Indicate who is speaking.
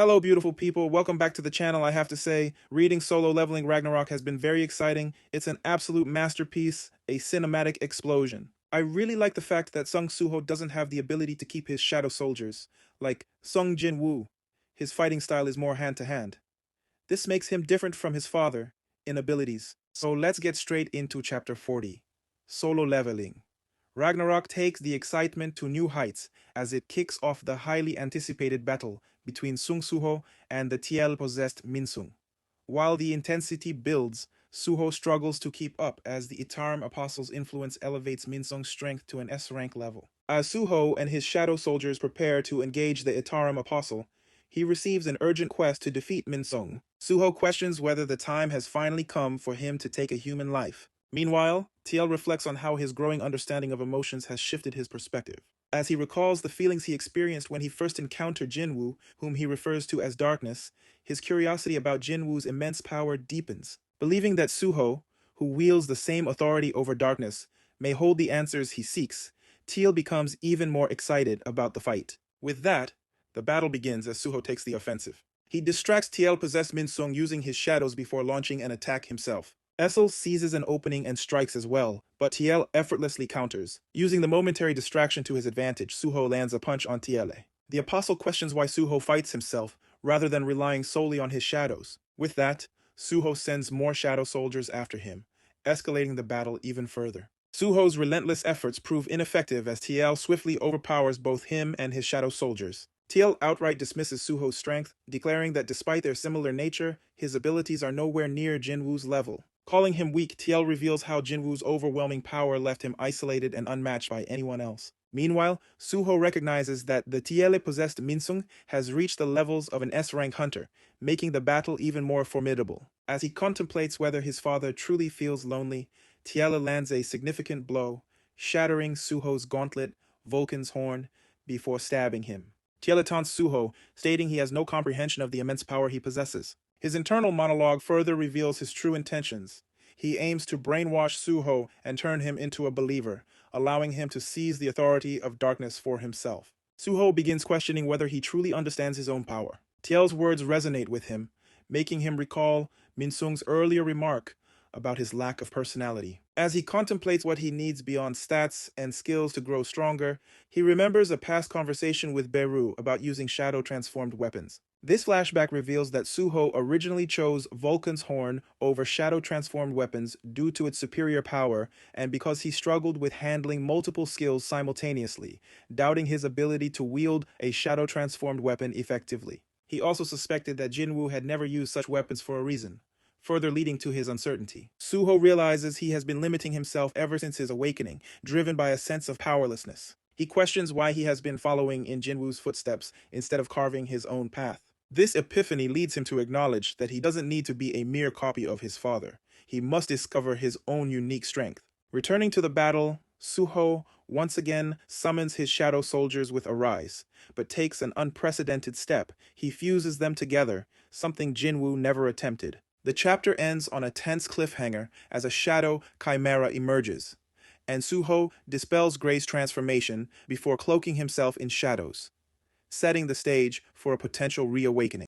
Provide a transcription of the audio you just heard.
Speaker 1: Hello, beautiful people. Welcome back to the channel. I have to say, reading Solo Leveling Ragnarok has been very exciting. It's an absolute masterpiece, a cinematic explosion. I really like the fact that Sung Suho doesn't have the ability to keep his shadow soldiers, like Sung Jin Woo. His fighting style is more hand-to-hand. This makes him different from his father in abilities. So let's get straight into chapter 40, Solo Leveling. Ragnarok takes the excitement to new heights as it kicks off the highly anticipated battle between Sung Suho and the TL-possessed Minsung. While the intensity builds, Suho struggles to keep up as the Itaram Apostle's influence elevates Minsung's strength to an S-rank level. As Suho and his shadow soldiers prepare to engage the Itaram Apostle, he receives an urgent quest to defeat Minsung. Suho questions whether the time has finally come for him to take a human life. Meanwhile, TL reflects on how his growing understanding of emotions has shifted his perspective. As he recalls the feelings he experienced when he first encountered Jinwoo, whom he refers to as darkness, his curiosity about Jinwoo's immense power deepens. Believing that Suho, who wields the same authority over darkness, may hold the answers he seeks, TL becomes even more excited about the fight. With that, the battle begins as Suho takes the offensive. He distracts TL-possessed Minsung using his shadows before launching an attack himself. Essel seizes an opening and strikes as well, but TL effortlessly counters. Using the momentary distraction to his advantage, Suho lands a punch on TL. The Apostle questions why Suho fights himself, rather than relying solely on his shadows. With that, Suho sends more shadow soldiers after him, escalating the battle even further. Suho's relentless efforts prove ineffective as TL swiftly overpowers both him and his shadow soldiers. TL outright dismisses Suho's strength, declaring that despite their similar nature, his abilities are nowhere near Jinwoo's level. Calling him weak, TL reveals how Jinwoo's overwhelming power left him isolated and unmatched by anyone else. Meanwhile, Suho recognizes that the TL-possessed Minsung has reached the levels of an S-rank hunter, making the battle even more formidable. As he contemplates whether his father truly feels lonely, TL lands a significant blow, shattering Suho's gauntlet, Vulcan's horn, before stabbing him. TL taunts Suho, stating he has no comprehension of the immense power he possesses. His internal monologue further reveals his true intentions. He aims to brainwash Suho and turn him into a believer, allowing him to seize the authority of darkness for himself. Suho begins questioning whether he truly understands his own power. TL's words resonate with him, making him recall Minsung's earlier remark about his lack of personality. As he contemplates what he needs beyond stats and skills to grow stronger, he remembers a past conversation with Beru about using shadow-transformed weapons. This flashback reveals that Suho originally chose Vulcan's horn over shadow-transformed weapons due to its superior power and because he struggled with handling multiple skills simultaneously, doubting his ability to wield a shadow-transformed weapon effectively. He also suspected that Jinwoo had never used such weapons for a reason, further leading to his uncertainty. Suho realizes he has been limiting himself ever since his awakening, driven by a sense of powerlessness. He questions why he has been following in Jinwoo's footsteps instead of carving his own path. This epiphany leads him to acknowledge that he doesn't need to be a mere copy of his father. He must discover his own unique strength. Returning to the battle, Suho once again summons his shadow soldiers with Arise, but takes an unprecedented step. He fuses them together, something Jinwoo never attempted. The chapter ends on a tense cliffhanger as a shadow chimera emerges, and Suho dispels Gray's transformation before cloaking himself in shadows, setting the stage for a potential reawakening.